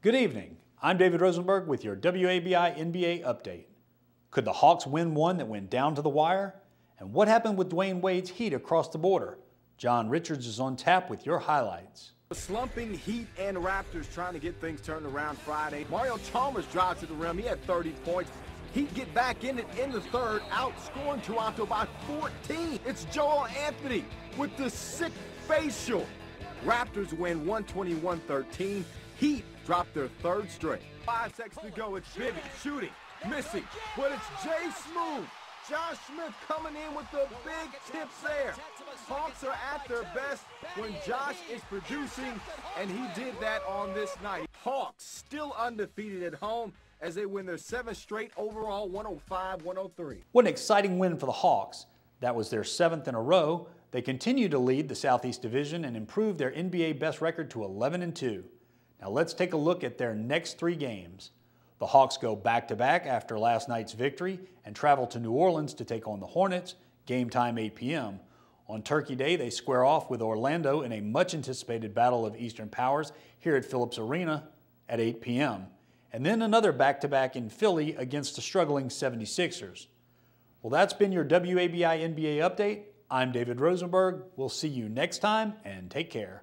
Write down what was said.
Good evening. I'm David Rosenberg with your WABI NBA update. Could the Hawks win one that went down to the wire? And what happened with Dwayne Wade's Heat across the border? John Richards is on tap with your highlights. Slumping Heat and Raptors trying to get things turned around Friday. Mario Chalmers drives to the rim. He had 30 points. Heat get back in it in the third, outscoring Toronto by 14. It's Joel Anthony with the sick facial. Raptors win 121-13. Heat drop their third straight. 5 seconds to go. It's Bibby shooting, missing, but it's Jay Smooth. Josh Smith coming in with the big tips there. Hawks are at their best when Josh is producing, and he did that on this night. Hawks still undefeated at home as they win their 7th straight overall, 105-103. What an exciting win for the Hawks. That was their 7th in a row. They continue to lead the Southeast Division and improve their NBA best record to 11-2. Now let's take a look at their next 3 games. The Hawks go back-to-back after last night's victory and travel to New Orleans to take on the Hornets, game time 8 p.m. On Turkey Day, they square off with Orlando in a much-anticipated battle of Eastern Powers here at Phillips Arena at 8 p.m. And then another back-to-back in Philly against the struggling 76ers. Well, that's been your WABI NBA update. I'm David Rosenberg. We'll see you next time, and take care.